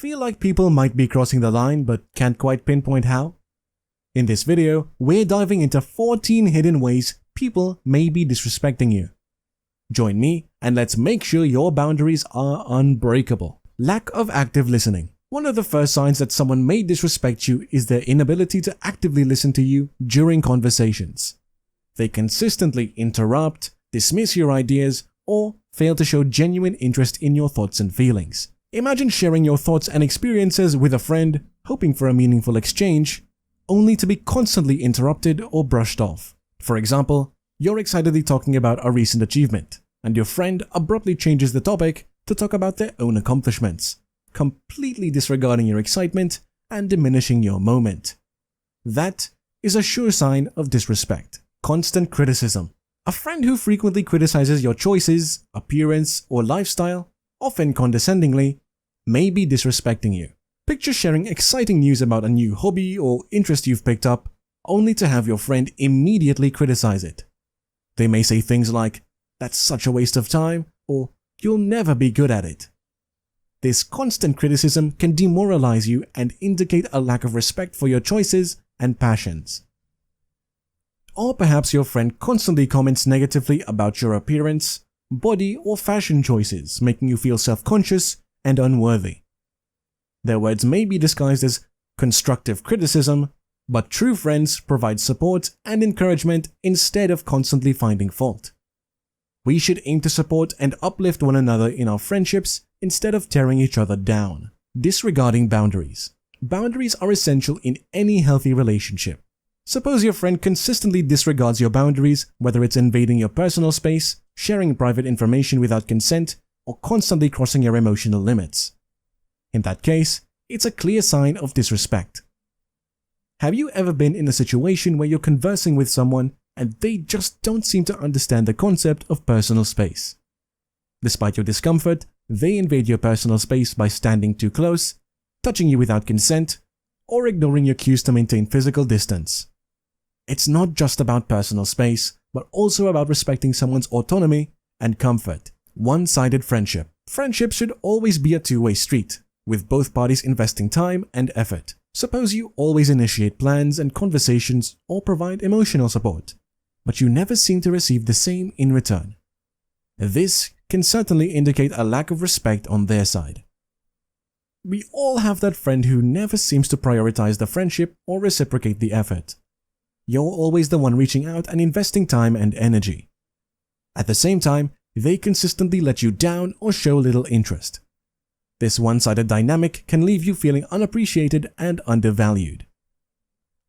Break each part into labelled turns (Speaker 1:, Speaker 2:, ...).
Speaker 1: Feel like people might be crossing the line but can't quite pinpoint how? In this video, we're diving into 14 hidden ways people may be disrespecting you. Join me and let's make sure your boundaries are unbreakable. Lack of active listening. One of the first signs that someone may disrespect you is their inability to actively listen to you during conversations. They consistently interrupt, dismiss your ideas, or fail to show genuine interest in your thoughts and feelings. Imagine sharing your thoughts and experiences with a friend, hoping for a meaningful exchange, only to be constantly interrupted or brushed off. For example, you're excitedly talking about a recent achievement, and your friend abruptly changes the topic to talk about their own accomplishments, completely disregarding your excitement and diminishing your moment. That is a sure sign of disrespect. Constant criticism. A friend who frequently criticizes your choices, appearance, or lifestyle, often condescendingly, may be disrespecting you. Picture sharing exciting news about a new hobby or interest you've picked up, only to have your friend immediately criticize it. They may say things like, "That's such a waste of time," or "You'll never be good at it." This constant criticism can demoralize you and indicate a lack of respect for your choices and passions. Or perhaps your friend constantly comments negatively about your appearance, body, or fashion choices, making you feel self-conscious and unworthy. Their words may be disguised as constructive criticism, but true friends provide support and encouragement instead of constantly finding fault. We should aim to support and uplift one another in our friendships instead of tearing each other down. Disregarding boundaries. Boundaries are essential in any healthy relationship. Suppose your friend consistently disregards your boundaries, whether it's invading your personal space, sharing private information without consent, or constantly crossing your emotional limits. In that case, it's a clear sign of disrespect. Have you ever been in a situation where you're conversing with someone and they just don't seem to understand the concept of personal space? Despite your discomfort, they invade your personal space by standing too close, touching you without consent, or ignoring your cues to maintain physical distance. It's not just about personal space, but also about respecting someone's autonomy and comfort. One-sided friendship. Friendship should always be a two-way street, with both parties investing time and effort. Suppose you always initiate plans and conversations or provide emotional support, but you never seem to receive the same in return. This can certainly indicate a lack of respect on their side. We all have that friend who never seems to prioritize the friendship or reciprocate the effort. You're always the one reaching out and investing time and energy. At the same time, they consistently let you down or show little interest. This one-sided dynamic can leave you feeling unappreciated and undervalued.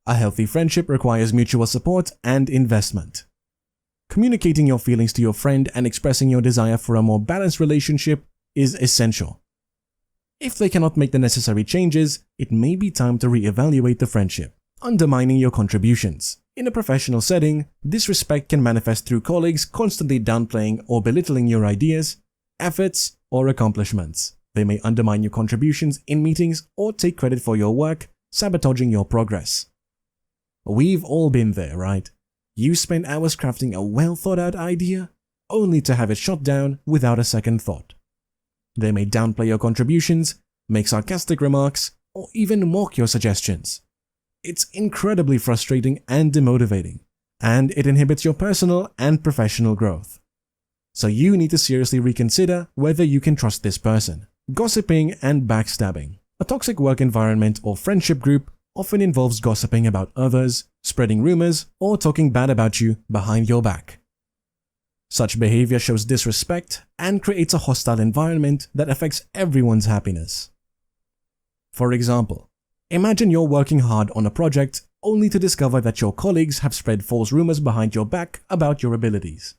Speaker 1: A healthy friendship requires mutual support and investment. Communicating your feelings to your friend and expressing your desire for a more balanced relationship is essential. If they cannot make the necessary changes, it may be time to reevaluate the friendship. Undermining your contributions. In a professional setting, disrespect can manifest through colleagues constantly downplaying or belittling your ideas, efforts, or accomplishments. They may undermine your contributions in meetings or take credit for your work, sabotaging your progress. We've all been there, right? You spend hours crafting a well-thought-out idea, only to have it shot down without a second thought. They may downplay your contributions, make sarcastic remarks, or even mock your suggestions. It's incredibly frustrating and demotivating, and it inhibits your personal and professional growth. So you need to seriously reconsider whether you can trust this person. Gossiping and backstabbing. A toxic work environment or friendship group often involves gossiping about others, spreading rumors, or talking bad about you behind your back. Such behavior shows disrespect and creates a hostile environment that affects everyone's happiness. For example, imagine you're working hard on a project only to discover that your colleagues have spread false rumors behind your back about your abilities.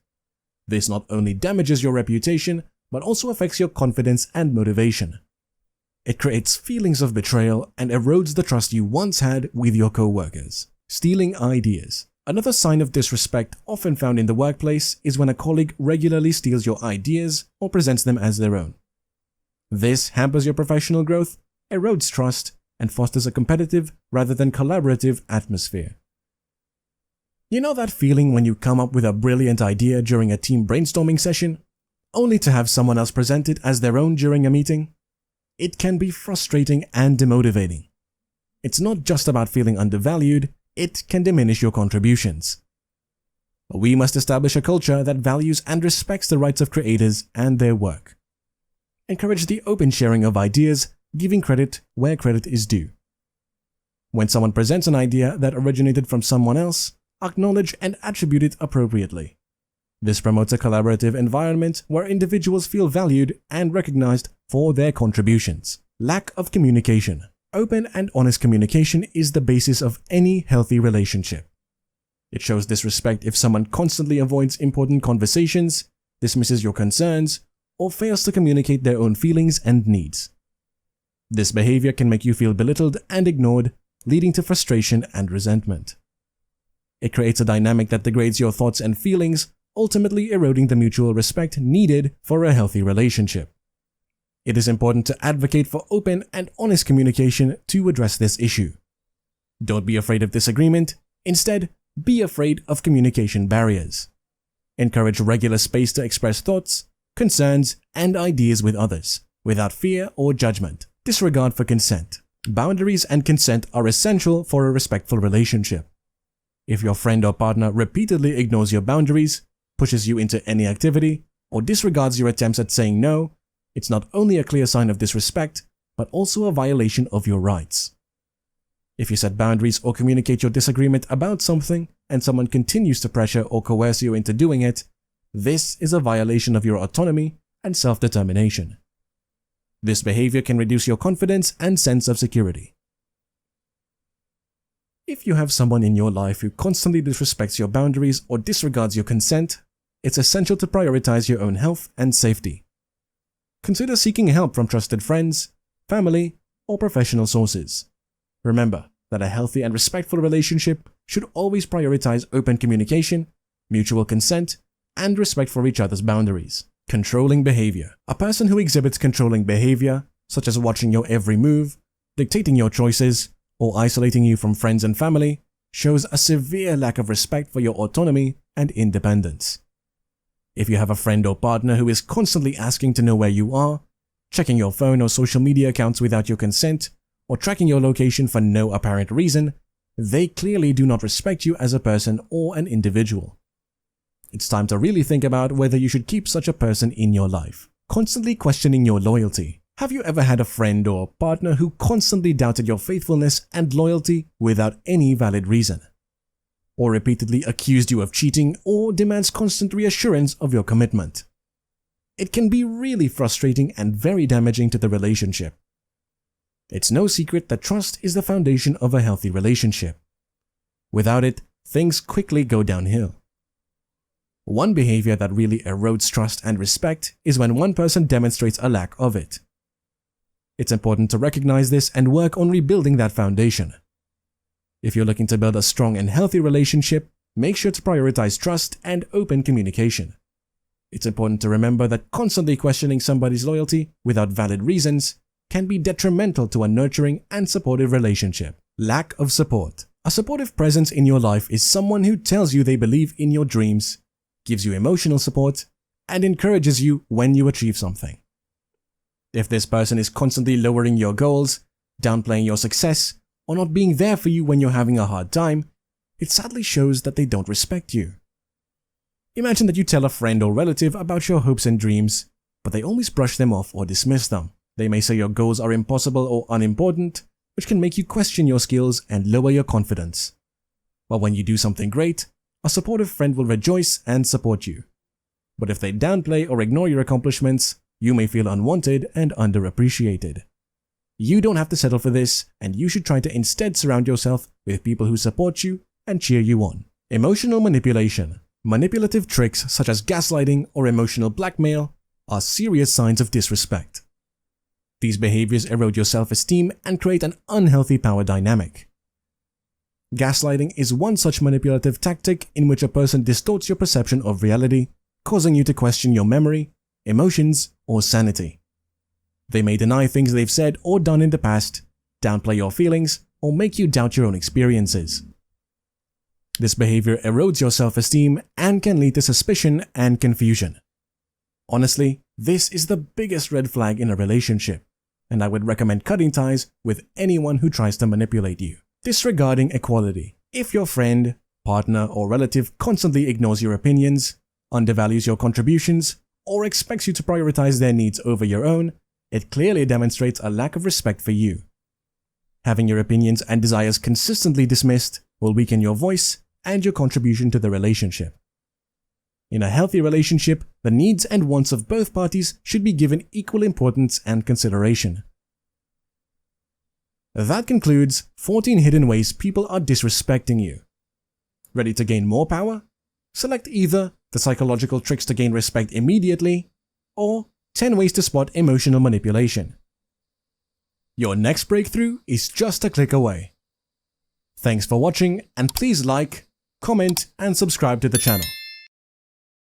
Speaker 1: This not only damages your reputation, but also affects your confidence and motivation. It creates feelings of betrayal and erodes the trust you once had with your co-workers. Stealing ideas. Another sign of disrespect often found in the workplace is when a colleague regularly steals your ideas or presents them as their own. This hampers your professional growth, erodes trust, and fosters a competitive rather than collaborative atmosphere. You know that feeling when you come up with a brilliant idea during a team brainstorming session, only to have someone else present it as their own during a meeting? it can be frustrating and demotivating. It's not just about feeling undervalued, it can diminish your contributions. We must establish a culture that values and respects the rights of creators and their work. Encourage the open sharing of ideas, giving credit where credit is due. When someone presents an idea that originated from someone else, acknowledge and attribute it appropriately. This promotes a collaborative environment where individuals feel valued and recognized for their contributions. Lack of communication. Open and honest communication is the basis of any healthy relationship. It shows disrespect if someone constantly avoids important conversations, dismisses your concerns, or fails to communicate their own feelings and needs. This behavior can make you feel belittled and ignored, leading to frustration and resentment. It creates a dynamic that degrades your thoughts and feelings, ultimately eroding the mutual respect needed for a healthy relationship. It is important to advocate for open and honest communication to address this issue. Don't be afraid of disagreement. Instead, be afraid of communication barriers. Encourage regular space to express thoughts, concerns, and ideas with others, without fear or judgment. Disregard for consent. Boundaries and consent are essential for a respectful relationship. If your friend or partner repeatedly ignores your boundaries, pushes you into any activity, or disregards your attempts at saying no, it's not only a clear sign of disrespect, but also a violation of your rights. If you set boundaries or communicate your disagreement about something, and someone continues to pressure or coerce you into doing it, this is a violation of your autonomy and self-determination. This behavior can reduce your confidence and sense of security. If you have someone in your life who constantly disrespects your boundaries or disregards your consent, it's essential to prioritize your own health and safety. Consider seeking help from trusted friends, family, or professional sources. Remember that a healthy and respectful relationship should always prioritize open communication, mutual consent, and respect for each other's boundaries. Controlling behavior. A person who exhibits controlling behavior, such as watching your every move, dictating your choices, or isolating you from friends and family, shows a severe lack of respect for your autonomy and independence. If you have a friend or partner who is constantly asking to know where you are, checking your phone or social media accounts without your consent, or tracking your location for no apparent reason, they clearly do not respect you as a person or an individual. It's time to really think about whether you should keep such a person in your life. Constantly questioning your loyalty. Have you ever had a friend or partner who constantly doubted your faithfulness and loyalty without any valid reason? Or repeatedly accused you of cheating or demands constant reassurance of your commitment? It can be really frustrating and very damaging to the relationship. It's no secret that trust is the foundation of a healthy relationship. Without it, things quickly go downhill. One behavior that really erodes trust and respect is when one person demonstrates a lack of it. It's important to recognize this and work on rebuilding that foundation. If you're looking to build a strong and healthy relationship, make sure to prioritize trust and open communication. It's important to remember that constantly questioning somebody's loyalty without valid reasons can be detrimental to a nurturing and supportive relationship. Lack of support. A supportive presence in your life is someone who tells you they believe in your dreams, gives you emotional support, and encourages you when you achieve something. If this person is constantly lowering your goals, downplaying your success, or not being there for you when you're having a hard time, it sadly shows that they don't respect you. Imagine that you tell a friend or relative about your hopes and dreams, but they always brush them off or dismiss them. They may say your goals are impossible or unimportant, which can make you question your skills and lower your confidence. But when you do something great, a supportive friend will rejoice and support you. But if they downplay or ignore your accomplishments, you may feel unwanted and underappreciated. You don't have to settle for this, and you should try to instead surround yourself with people who support you and cheer you on. Emotional manipulation. Manipulative tricks such as gaslighting or emotional blackmail are serious signs of disrespect. These behaviors erode your self-esteem and create an unhealthy power dynamic. Gaslighting is one such manipulative tactic in which a person distorts your perception of reality, causing you to question your memory, emotions, or sanity. They may deny things they've said or done in the past, downplay your feelings, or make you doubt your own experiences. This behavior erodes your self-esteem and can lead to suspicion and confusion. Honestly, this is the biggest red flag in a relationship. and I would recommend cutting ties with anyone who tries to manipulate you. Disregarding equality. If your friend, partner, or relative constantly ignores your opinions, undervalues your contributions, or expects you to prioritize their needs over your own, it clearly demonstrates a lack of respect for you. Having your opinions and desires consistently dismissed will weaken your voice and your contribution to the relationship. In a healthy relationship, the needs and wants of both parties should be given equal importance and consideration. That concludes 14 hidden ways people are disrespecting you. Ready to gain more power? Select either the psychological tricks to gain respect immediately or 10 ways to spot emotional manipulation. Your next breakthrough is just a click away. Thanks for watching, and please like, comment, and subscribe to the channel.